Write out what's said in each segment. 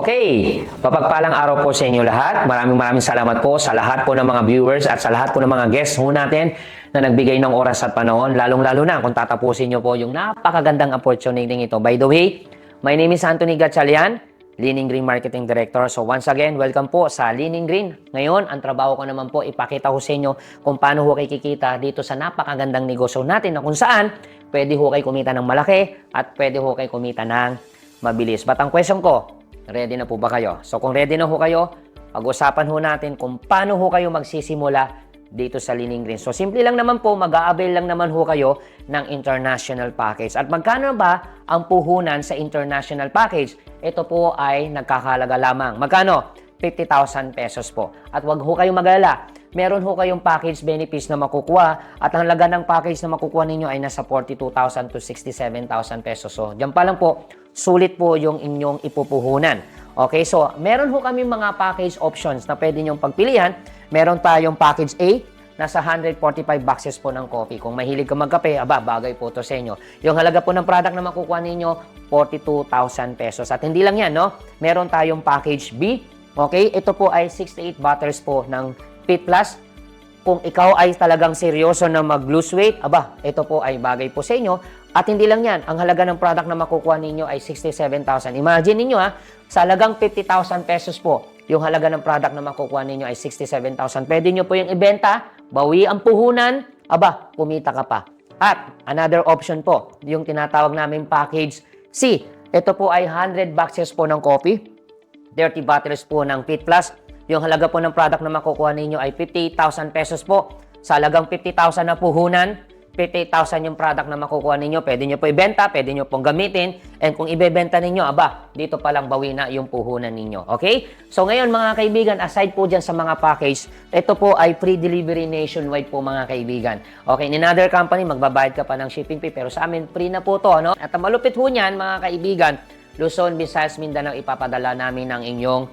Okay, mapagpalang araw po sa inyo lahat. Maraming salamat po sa lahat po ng mga viewers at sa lahat po ng mga guests po natin na nagbigay ng oras at panahon, lalong-lalo na kung tatapusin nyo po yung napakagandang opportunity ito. By the way, my name is Anthony Gatchalian, Leaning Green Marketing Director. So once again, welcome po sa Leaning Green. Ngayon, ang trabaho ko naman po, ipakita ko sa inyo kung paano ho kayo kikita dito sa napakagandang negosyo natin na kung saan pwede ho kayo kumita ng malaki at pwede ho kayo kumita ng mabilis. But ang question ko, ready na po ba kayo? So kung ready na ho kayo, pag-usapan ho natin kung paano ho kayo magsisimula dito sa Leaning Green. So simple lang naman po, mag-a-avail lang naman ho kayo ng international package. At magkano ba ang puhunan sa international package? Ito po ay nagkakahalaga lamang. Magkano? 50,000 pesos po. At wag ho kayong mag-alala. Meron ho kayong package benefits na makukuha at ang halaga ng package na makukuha ninyo ay nasa 42,000 to 67,000 pesos. So, diyan pa lang po, sulit po yung inyong ipupuhunan. Okay, so meron ho kami mga package options na pwede nyong pagpilian. Meron tayong package A, nasa 145 boxes po ng coffee. Kung mahilig ka magkape, bagay po to sa inyo. Yung halaga po ng product na makukuha ninyo, 42,000 pesos. At hindi lang yan, no? Meron tayong package B. Okay, ito po ay 68 bottles po ng Fit Plus. Kung ikaw ay talagang seryoso na mag-lose weight, ito po ay bagay po sa inyo. At hindi lang yan, ang halaga ng product na makukuha ninyo ay 67,000. Imagine ninyo sa halagang 50,000 pesos po, yung halaga ng product na makukuha ninyo ay 67,000. Pwede nyo po yung ibenta, bawi ang puhunan, kumita ka pa. At another option po, yung tinatawag namin package C. Ito po ay 100 boxes po ng coffee, 30 bottles po ng Fit Plus. Yung halaga po ng product na makukuha ninyo ay 58,000 pesos po. Sa halagang 50,000 na puhunan, 58,000 yung product na makukuha ninyo. Pwede nyo po ibenta, pwede nyo pong gamitin. And kung ibebenta ninyo, dito pa lang bawi na yung puhunan ninyo. Okay? So ngayon mga kaibigan, aside po dyan sa mga package, ito po ay free delivery nationwide po mga kaibigan. Okay, in another company, magbabayad ka pa ng shipping fee. Pero sa amin, free na po to. No? At ang malupit po niyan mga kaibigan, Luzon, Visayas, Mindanao, ipapadala namin ng inyong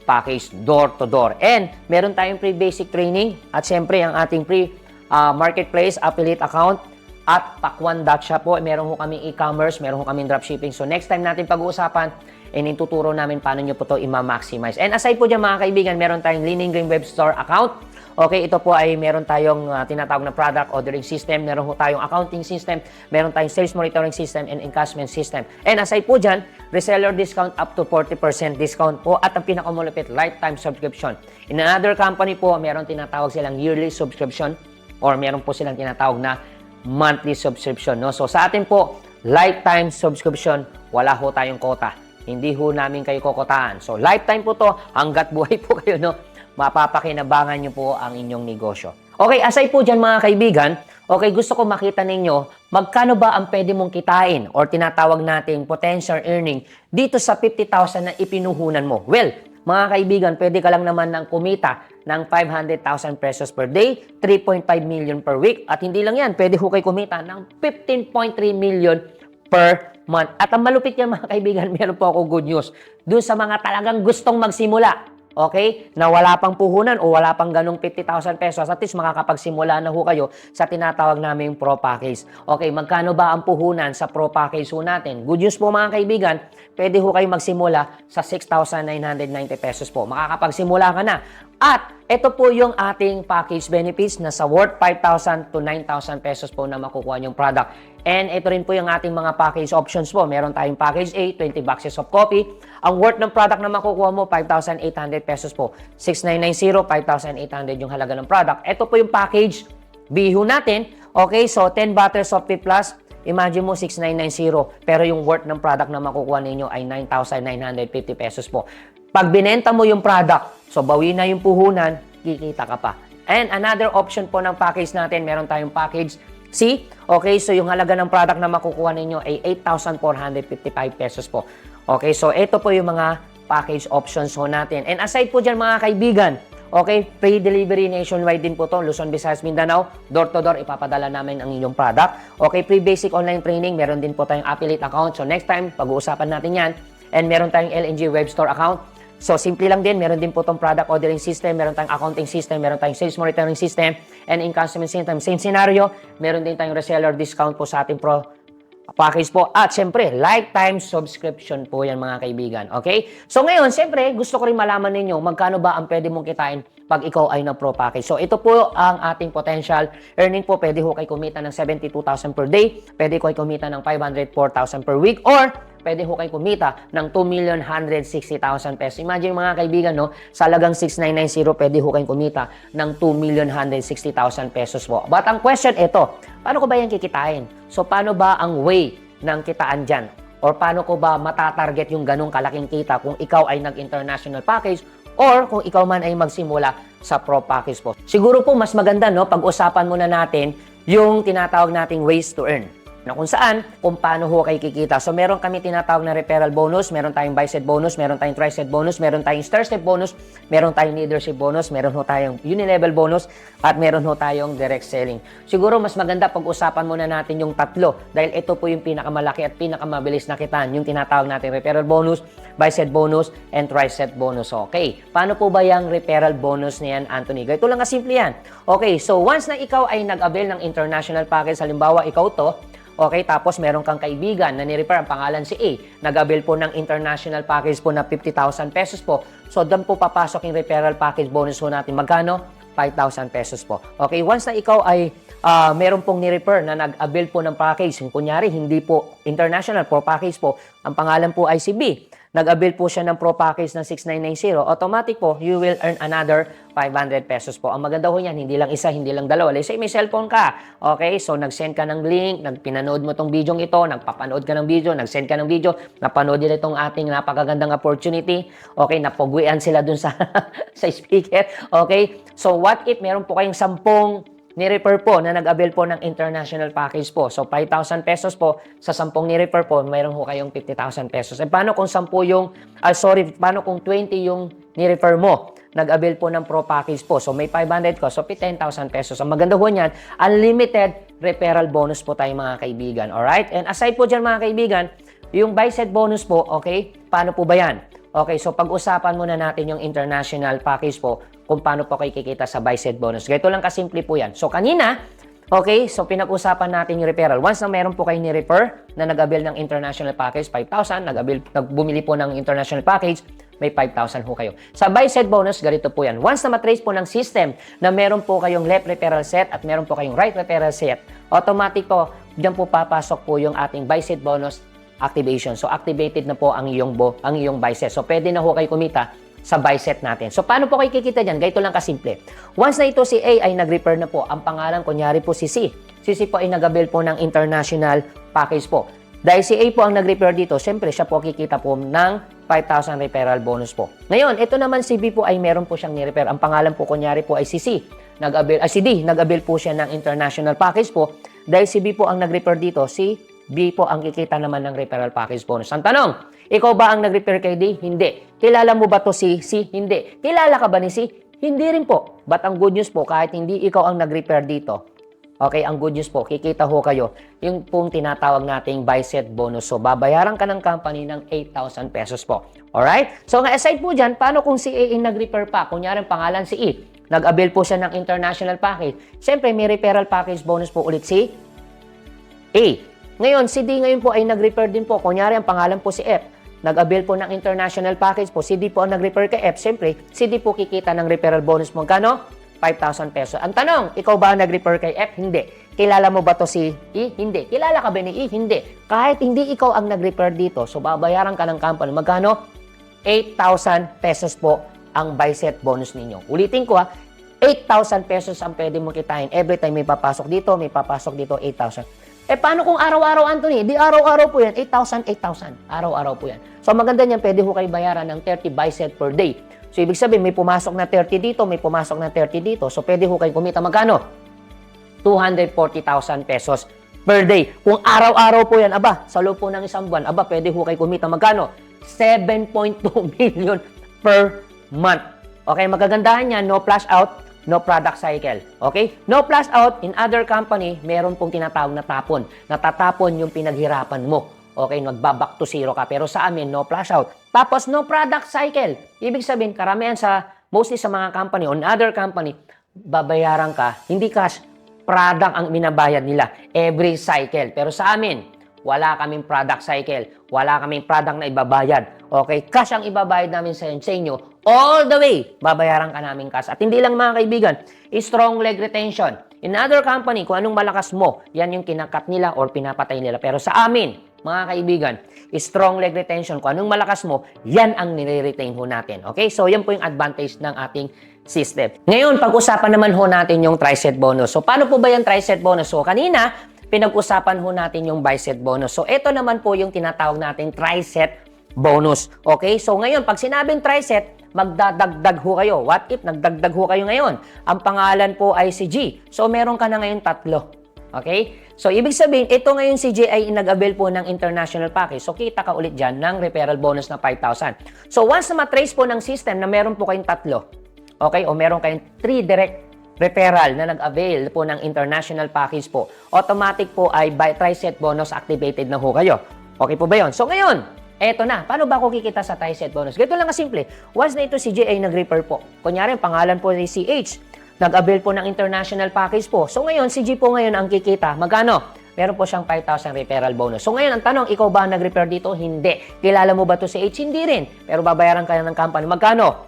package door to door. And meron tayong free basic training at siyempre ang ating free marketplace affiliate account at Pakwan.shop po. Meron ho kaming e-commerce, meron ho kaming dropshipping. So next time natin pag-uusapan, ituturo namin paano nyo po ito i-maximize. And aside po dyan mga kaibigan, meron tayong Leaning Green Web Store account. Okay, ito po ay meron tayong tinatawag na product ordering system, meron ho tayong accounting system, meron tayong sales monitoring system and encashment system. And aside po dyan, reseller discount up to 40% discount po at ang pinakamalupit, lifetime subscription. In another company po, meron tinatawag silang yearly subscription or meron po silang tinatawag na monthly subscription. No? So sa atin po, lifetime subscription, wala ho tayong quota. Hindi ho namin kayo kokotaan. So lifetime po to, hanggat buhay po kayo, no? Mapapakinabangan nyo po ang inyong negosyo. Okay, aside po dyan mga kaibigan, okay, gusto ko makita ninyo magkano ba ang pwede mong kitain or tinatawag nating potential earning dito sa 50,000 na ipinuhunan mo. Well, mga kaibigan, pwede ka lang naman ng kumita ng 500,000 pesos per day, 3.5 million per week, at hindi lang yan, pwede ho kayo kumita ng 15.3 million per month. At ang malupit yan mga kaibigan, meron po ako good news. Doon sa mga talagang gustong magsimula, okay, na wala pang puhunan o wala pang ganong 50,000 pesos, at least makakapagsimula na ho kayo sa tinatawag naming Pro Package. Okay, magkano ba ang puhunan sa Pro Package ho natin? Good news po mga kaibigan, pwede ho kayo magsimula sa 6,990 pesos po. Makakapagsimula ka na. At ito po yung ating package benefits na sa worth 5,000 to 9,000 pesos po na makukuha yung product. And ito rin po yung ating mga package options po. Meron tayong package A, 20 boxes of coffee. Ang worth ng product na makukuha mo, 5,800 pesos po. 6,990, 5,800 yung halaga ng product. Ito po yung package B ho natin. Okay, so 10 bottles of Fit Plus. Imagine mo 6,990 pero yung worth ng product na makukuha ninyo ay 9,950 pesos po. Pag binenta mo yung product, so bawi na yung puhunan, kikita ka pa. And another option po ng package natin, meron tayong package C. Okay, so yung halaga ng product na makukuha ninyo ay 8,455 pesos po. Okay, so ito po yung mga package options ho natin. And aside po dyan mga kaibigan, okay, free delivery nationwide din po to, Luzon, Visayas, Mindanao, door to door, ipapadala namin ang inyong product. Okay, free basic online training, meron din po tayong affiliate account. So next time, pag-uusapan natin yan. And meron tayong LNG Web Store account. So, simple lang din. Meron din po itong product ordering system, meron tayong accounting system, meron tayong sales monitoring system, and encashment system. Same scenario, meron din tayong reseller discount po sa ating Pro package po. At syempre, lifetime subscription po yan mga kaibigan. Okay? So ngayon, syempre, gusto ko rin malaman ninyo magkano ba ang pwede mong kitain pag ikaw ay na pro package. So ito po ang ating potential earning po. Pwede ho kayo kumita ng 72,000 per day. Pwede ko kayo kumita ng 504,000 per week. Or pwede ho kayo kumita ng 2,160,000 pesos. Imagine mga kaibigan, no? Sa halagang 6,990, pwede ho kayo kumita ng 2,160,000 pesos po. But ang question ito, paano ko ba yan kikitain? So paano ba ang way ng kitaan dyan? Or paano ko ba matatarget yung ganong kalaking kita kung ikaw ay nag-international package or kung ikaw man ay magsimula sa pro package po? Siguro po mas maganda, no, pag-usapan muna natin yung tinatawag nating ways to earn, na kung saan, kung paano ho kayo kikita. So, meron kami tinatawag na referral bonus, meron tayong bicep bonus, meron tayong tricep bonus, meron tayong stair-step bonus, meron tayong leadership bonus, meron ho tayong unilevel bonus, at meron ho tayong direct selling. Siguro, mas maganda pag-usapan muna natin yung tatlo dahil ito po yung pinakamalaki at pinakamabilis na kitaan, yung tinatawag natin referral bonus, bicep bonus, and tricep bonus. Okay, paano po ba yung referral bonus na yan, Anthony? Ito lang kasimple yan. Okay, so once na ikaw ay nag-avail ng international package, halimbawa ikaw to, okay, tapos meron kang kaibigan na ni-refer, ang pangalan si A. Nag-avail po ng international package po na 50,000 pesos po. So, doon po papasok yung referral package bonus po natin. Magkano? 5,000 pesos po. Okay, once na ikaw ay meron pong ni-refer na nag-avail po ng package, kunyari, hindi po international, pro package po, ang pangalan po ay si B. Nag-avail po siya ng pro package ng 6,990, automatic po, you will earn another 500 pesos po. Ang maganda ho yan, hindi lang isa, hindi lang dalawa. Let's say may cellphone ka. Okay, so nag-send ka ng link, pinanood mo tong video ito, nagpapanood ka ng video, nag-send ka ng video, napanood nila itong ating napakagandang opportunity. Okay, napugwian sila dun sa, sa speaker. Okay, so what if meron po kayong 10 ni-refer po na nag-avail po ng international package po. So, 5,000 pesos po sa 10 ni-refer po, mayroon ho kayong 50,000 pesos. E paano kung 10 yung, paano kung 20 yung ni-refer mo? Nag-avail po ng pro package po. So, may 500 ko. So, 10,000 pesos. Ang maganda ho niyan, unlimited referral bonus po tayo mga kaibigan. Alright? And aside po dyan mga kaibigan, yung bicep bonus po, okay? Paano po ba yan? Okay, so pag-usapan muna natin yung international package po kung paano po kayo kikita sa bicep bonus. Ganito lang kasimple po yan. So kanina, okay, so pinag-usapan natin yung referral. Once na meron po kayo ni-refer na nag-avail ng international package, 5,000, bumili po ng international package, may 5,000 ho kayo. Sa bicep bonus, ganito po yan. Once na matrace po ng system na meron po kayong left referral set at meron po kayong right referral set, automatic po, dyan po papasok po yung ating bicep bonus activation. So, activated na po ang iyong bicep. So, pwede na ho kayo kumita sa bicep natin. So, paano po kayo kikita dyan? Ganito lang kasimple. Once na ito si A ay nag-refer na po, ang pangalan, kunyari po si C. Si C po ay nag-avail po ng international package po. Dahil si A po ang nag-refer dito, syempre siya po kikita po ng 5,000 referral bonus po. Ngayon, ito naman si B po ay meron po siyang ni-refer. Ang pangalan po, kunyari po ay si C. Si D, nag-avail po siya ng international package po. Dahil si B po ang nag-refer dito, si B po ang kikita naman ng referral package bonus. Ang tanong, ikaw ba ang nag-refer kay D? Hindi. Kilala mo ba to si C? Hindi. Kilala ka ba ni C? Hindi rin po. But ang good news po, kahit hindi ikaw ang nag-refer dito, okay, ang good news po, kikita ho kayo yung pong tinatawag nating bicep bonus. So, babayaran ka ng company ng 8,000 pesos po. Alright? So, aside po dyan, paano kung si A ang nag-refer pa? Kunyari, pangalan si E. Nag-avail po siya ng international package. Siyempre, may referral package bonus po ulit si A. Ngayon, si D ngayon po ay nag-refer din po. Kunyari, ang pangalan po si F. Nag-avail po ng international package po. Si D po ang nag-refer kay F. Siyempre, si D po kikita ng referral bonus mo. Kano? 5,000 pesos. Ang tanong, ikaw ba ang nag-refer kay F? Hindi. Kilala mo ba to si E? Hindi. Kilala ka ba ni E? Hindi. Kahit hindi ikaw ang nag-refer dito, so babayaran ka ng company. Magkano? 8,000 pesos po ang bicep bonus ninyo. Ulitin ko 8,000 pesos ang pwede mo kitain. Every time may papasok dito, 8,000. Paano kung araw-araw, Anthony? Di araw-araw po yan. 8,000, 8,000. Araw-araw po yan. So, maganda niyan, pwede ho kayo bayaran ng 30 bicep per day. So, ibig sabihin, may pumasok na 30 dito, may pumasok na 30 dito. So, pwede ho kayo kumita magkano? 240,000 pesos per day. Kung araw-araw po yan, sa loob po ng isang buwan, pwede ho kayo kumita magkano? 7.2 million per month. Okay, magagandahan yan, no flash out, no product cycle. Okay? No flash out, in other company, meron pong tinatawag na tapon. Natatapon yung pinaghirapan mo. Okay? Magbaback to zero ka. Pero sa amin, no flash out. Tapos, no product cycle. Ibig sabihin, karamihan mostly sa mga company, on other company, babayaran ka, hindi cash, product ang binabayad nila every cycle. Pero sa amin, wala kaming product cycle, wala kaming product na ibabayad. Okay? Cash ang ibabayad namin sa inyo. All the way, babayaran ka namin cash. At hindi lang mga kaibigan, strong leg retention. In other company, kung anong malakas mo, yan yung kinakat nila or pinapatay nila. Pero sa amin, mga kaibigan, strong leg retention. Kung anong malakas mo, yan ang nire-retain ho natin. Okay? So, yan po yung advantage ng ating system. Ngayon, pag-usapan naman ho natin yung tri-set bonus. So, paano po ba yung tri-set bonus? So, kanina, pinag-usapan ho natin yung bi-set bonus. So, ito naman po yung tinatawag nating tri-set bonus. Okay? So, ngayon, pag sinabing tri-set, magdadagdag ho kayo. What if nagdagdag ho kayo ngayon? Ang pangalan po ay si G. So, meron ka na ngayon 3. Okay? So, ibig sabihin, ito ngayon si J ay nag-avail po ng international package. So, kita ka ulit dyan ng referral bonus na 5,000. So, once na matrace po ng system na meron po kayong 3, okay, o meron kayong 3 direct referral na nag-avail po ng international package po, automatic po ay by tri-set bonus activated na ho kayo. Okay po ba yun? So, ngayon, eto na. Paano ba ako kikita sa tri-set bonus? Ganito lang kasimple. Once na ito si J ay nag-refer po. Kunyari, pangalan po ni CH. Nag-avail po ng international package po. So ngayon, si G po ngayon ang kikita. Magkano? Meron po siyang 5,000 referral bonus. So ngayon, ang tanong, ikaw ba nag-refer dito? Hindi. Kilala mo ba to si H? Hindi rin. Pero babayaran ka ng company. Magkano?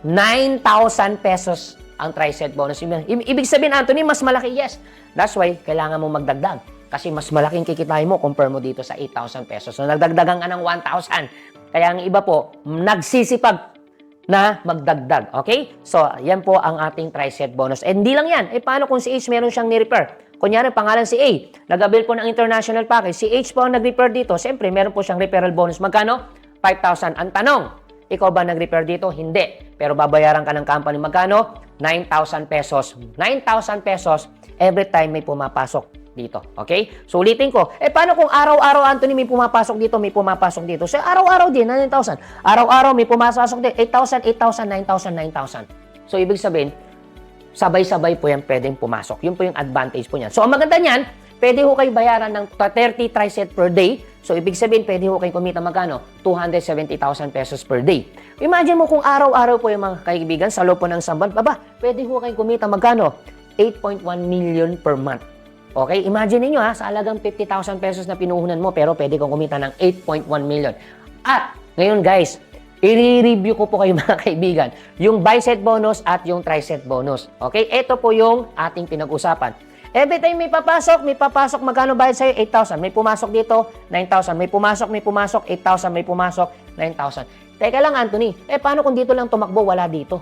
9,000 pesos ang tri-set bonus. Ibig sabihin, Anthony, mas malaki. Yes. That's why, kailangan mo magdagdag. Kasi mas malaking kikitain mo compare mo dito sa 8,000 pesos. So nagdagdagan ka ng 1,000. Kaya ang iba po, nagsisipag na magdagdag. Okay? So, yan po ang ating tri-set bonus. And hindi lang yan. Paano kung si H meron siyang ni-refer? Kunyari, pangalan si A. Nag-avail po ng international package. Si H po ang nag-refer dito. Siyempre, meron po siyang referral bonus. Magkano? 5,000. Ang tanong, ikaw ba nag-refer dito? Hindi. Pero babayaran ka ng company. Magkano? 9,000 pesos. 9,000 pesos every time may pumapasok dito. Okay? So, ulitin ko. Paano kung araw-araw, Anthony, may pumapasok dito, may pumapasok dito? So, araw-araw din, 9,000. Araw-araw, may pumasok din, 8,000, 8,000, 9,000, 9,000. So, ibig sabihin, sabay-sabay po yan pwedeng pumasok. Yun po yung advantage po niyan. So, ang maganda niyan, pwede ho kayo bayaran ng 30 tri-set per day. So, ibig sabihin, pwede ho kayo kumita magkano? 270,000 pesos per day. Imagine mo kung araw-araw po yung mga kaibigan sa loob po ng samban, pwede ho kayo kumita magkano? 8.1 million per month. Okay, imagine niyo sa halagang 50,000 pesos na pinuhunan mo, pero pwede kang kumita ng 8.1 million. At ngayon guys, i-review ko po kayo mga kaibigan, yung bi-set bonus at yung tri-set bonus. Okay, ito po yung ating pinag-usapan. Every time may papasok, magkano bayad sa'yo? 8,000. May pumasok dito, 9,000. May pumasok, 8,000. May pumasok, 9,000. Teka lang, Anthony, paano kung dito lang tumakbo, wala dito?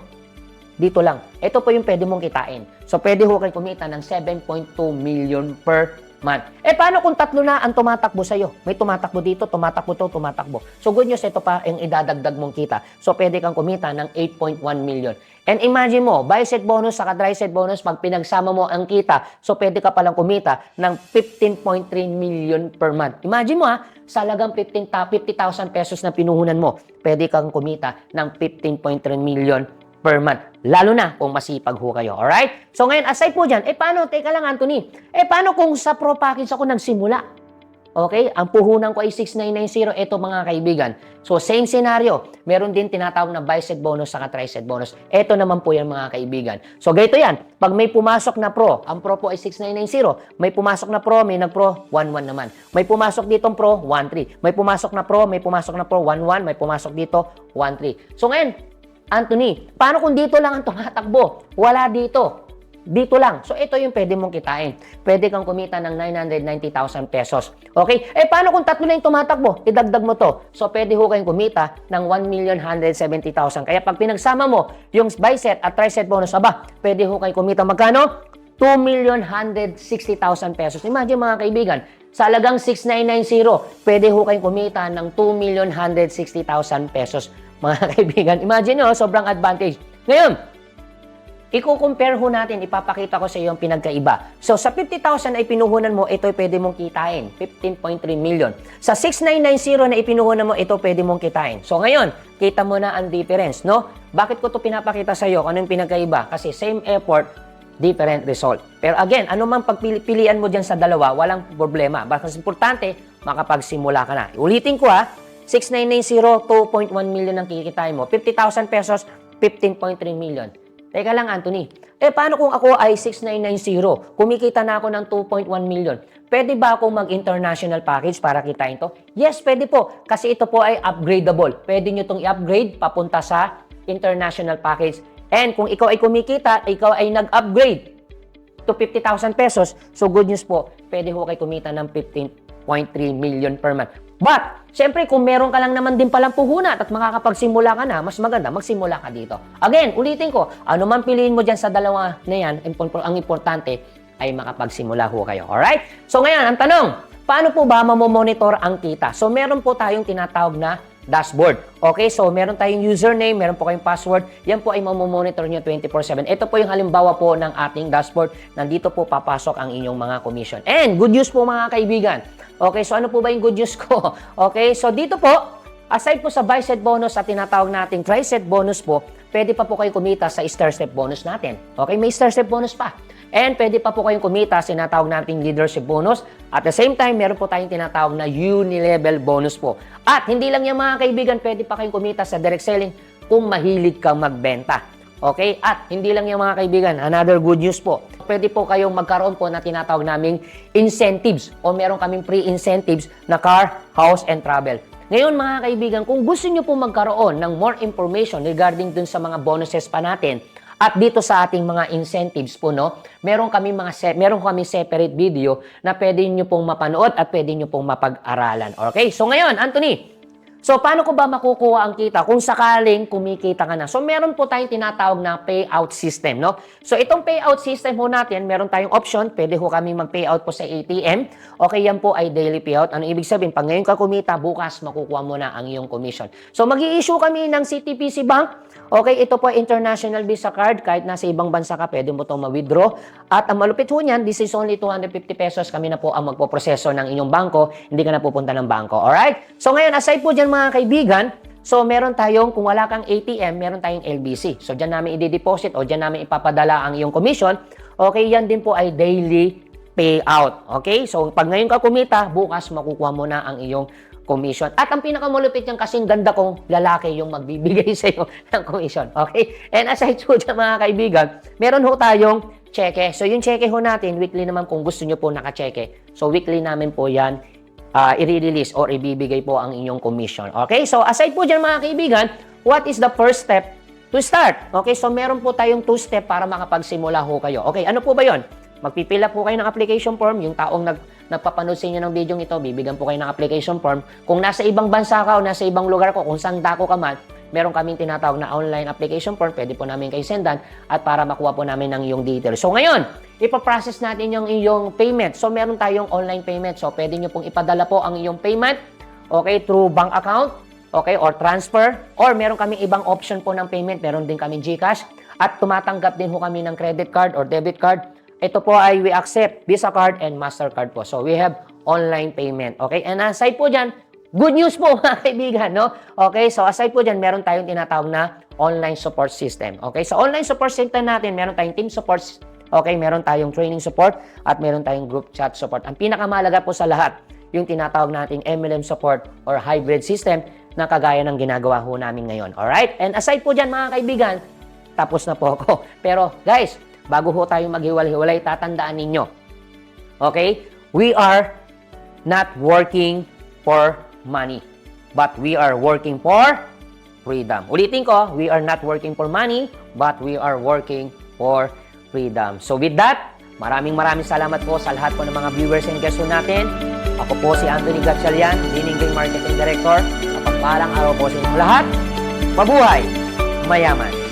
Dito lang. Ito po yung pwede mong kitain. So, pwede ho kayo kumita ng 7.2 million per month. Paano kung 3 na ang tumatakbo sa'yo? May tumatakbo dito, tumatakbo to, tumatakbo. So, good news, ito pa yung idadagdag mong kita. So, pwede kang kumita ng 8.1 million. And imagine mo, bi-set bonus sa tri-set bonus, pag pinagsama mo ang kita, so pwede ka palang kumita ng 15.3 million per month. Imagine mo sa halagang 50,000 pesos na pinuhunan mo, pwede kang kumita ng 15.3 million per month. Lalo na kung masipag ho kayo. Alright? So ngayon, aside po dyan, paano? Teka lang, Anthony. Paano kung sa pro package ako nagsimula? Okay? Ang puhunan ko ay 6,990. Ito mga kaibigan. So same scenario. Meron din tinatawag na bi-set bonus sa tri-set bonus. Ito naman po yan mga kaibigan. So ganito yan. Pag may pumasok na pro, ang pro po ay 6,990. May pumasok na pro, may nag-pro, 1,1 naman. May pumasok ditong pro, 1,3. May pumasok na pro, 1,1. May pumasok dito, 1,3. So ngayon, Anthony, paano kung dito lang ang tumatakbo? Wala dito. Dito lang. So, ito yung pwede mong kitain. Pwede kang kumita ng 990,000 pesos. Okay? Paano kung 3 lang yung tumatakbo? Idagdag mo to. So, pwede ho kayong kumita ng 1,170,000. Kaya pag pinagsama mo yung bi-set at tri-set bonus, pwede ho kayong kumita magkano? 2,160,000 pesos. Imagine mga kaibigan, sa halagang 6,990, pwede ho kayong kumita ng 2,160,000 pesos. Mga kaibigan, imagine nyo, sobrang advantage. Ngayon, i-compare ho natin, ipapakita ko sa iyo yung pinagkaiba. So, sa 50,000 ay pinuhunan mo, ito ay pwede mong kitain, 15.3 million. Sa 6,990 na ipinuhunan mo, ito pwede mong kitain. So, ngayon, kita mo na ang difference, no? Bakit ko to pinapakita sa iyo? Ano yung pinagkaiba? Kasi same effort, different result. Pero again, ano mang pagpilian mo dyan sa dalawa, walang problema. Basta importante, makapagsimula ka na. Ulitin ko 6,990, 2.1 million ang kikitain mo. 50,000 pesos, 15.3 million. Teka lang, Anthony. Paano kung ako ay 6990? Kumikita na ako ng 2.1 million. Pwede ba akong mag-international package para kitain to? Yes, pwede po. Kasi ito po ay upgradable. Pwede nyo itong i-upgrade papunta sa international package. And kung ikaw ay kumikita, ikaw ay nag-upgrade to 50,000 pesos, so good news po, pwede ho kayo kumita ng 15.3 million per month. But, syempre, kung meron ka lang naman din palang puhunan at makakapagsimula ka na, mas maganda, magsimula ka dito. Again, ulitin ko, ano man piliin mo dyan sa dalawa na yan, ang importante ay makapagsimula ho kayo. Alright? So ngayon, ang tanong, paano po ba mamomonitor ang kita? So meron po tayong tinatawag na dashboard. Okay, so meron tayong username, meron po kayong password. Yan po ay mamomonitor nyo 24/7. Ito po yung halimbawa po ng ating dashboard. Nandito po papasok ang inyong mga commission. And good news po mga kaibigan. Okay, so ano po ba yung good news ko? Okay, so dito po, aside po sa buy set bonus at tinatawag nating try set bonus po, pwede pa po kayo kumita sa star step bonus natin. Okay, may star step bonus pa. And pwede pa po kayong kumita sa tinatawag nating leadership bonus. At the same time, meron po tayong tinatawag na uni-level bonus po. At hindi lang yung mga kaibigan, pwede pa kayong kumita sa direct selling kung mahilig kang magbenta. Okay? At hindi lang yung mga kaibigan, another good news po. Pwede po kayong magkaroon po na tinatawag naming incentives o meron kaming pre-incentives na car, house, and travel. Ngayon mga kaibigan, kung gusto nyo po magkaroon ng more information regarding dun sa mga bonuses pa natin, at dito sa ating mga incentives po, no, meron kami separate video na pwede nyo pong mapanood at pwede nyo pong mapag-aralan. Okay? So ngayon, Anthony, so paano ko ba makukuha ang kita kung sakaling kumikita ka na? So meron po tayong tinatawag na payout system, no? So itong payout system po natin, meron tayong option, pwede ho kami mag-payout po sa ATM. Okay, yan po ay daily payout. Ano ibig sabihin? Pag ngayon ka kumita, bukas makukuha mo na ang iyong commission. So mag-i-issue kami ng CTPC Bank. Okay, ito po international Visa card. Kahit nasa ibang bansa ka, pwede mo itong ma-withdraw. At ang malupit ho niyan, this is only 250 pesos. Kami na po ang magpoproseso ng inyong bangko. Hindi ka na pupunta ng bangko. Alright? So ngayon, aside po dyan mga kaibigan, so meron tayong, kung wala kang ATM, meron tayong LBC. So dyan namin i-deposit o dyan namin ipapadala ang iyong commission. Okay, yan din po ay daily payout. Okay? So pag ngayon ka kumita, bukas makukuha mo na ang iyong commission. At ang pinakamalupit niyan kasing ganda kong lalaki yung magbibigay sa iyo ng commission. Okay? And aside po dyan mga kaibigan, meron ho tayong cheque. So yung cheque ho natin, weekly naman kung gusto nyo po naka-cheque. So weekly namin po yan i-release or ibibigay po ang inyong commission. Okay? So aside po dyan mga kaibigan, what is the first step to start? Okay? So meron po tayong 2 step para makapagsimula ho kayo. Okay? Ano po ba yon? Magpipila po kayo ng application form. Yung taong nagpapanood sa inyo ng video ito, bibigyan po kayo ng application form. Kung nasa ibang bansa ka o nasa ibang lugar ko, kung saan dako ka man, meron kaming tinatawag na online application form. Pwede po namin kayo sendan at para makuha po namin ng iyong details. So ngayon, ipaprocess natin yung iyong payment. So meron tayong online payment. So pwede nyo pong ipadala po ang iyong payment, okay, through bank account, okay, or transfer. Or meron kaming ibang option po ng payment. Meron din kaming GCash. At tumatanggap din po kami ng credit card or debit card. Ito po ay we accept Visa card and Mastercard po. So we have online payment. Okay? And aside po dyan, good news po mga kaibigan, no? Okay? So aside po dyan, meron tayong tinatawag na online support system. Okay? So online support system natin, meron tayong team support. Okay? Meron tayong training support at meron tayong group chat support. Ang pinakamahalaga po sa lahat, yung tinatawag nating MLM support or hybrid system na kagaya ng ginagawa ho namin ngayon. Alright? And aside po dyan mga kaibigan, tapos na po ako. Pero guys, bago ho tayo maghiwalay-hiwalay, tatandaan ninyo. Okay? We are not working for money, but we are working for freedom. Ulitin ko, we are not working for money, but we are working for freedom. So with that, maraming salamat po sa lahat po ng mga viewers and guests natin. Ako po si Anthony Gatchalian, Diningding Marketing Director. Mapagpalang araw po sa inyong lahat. Mabuhay! Mayaman!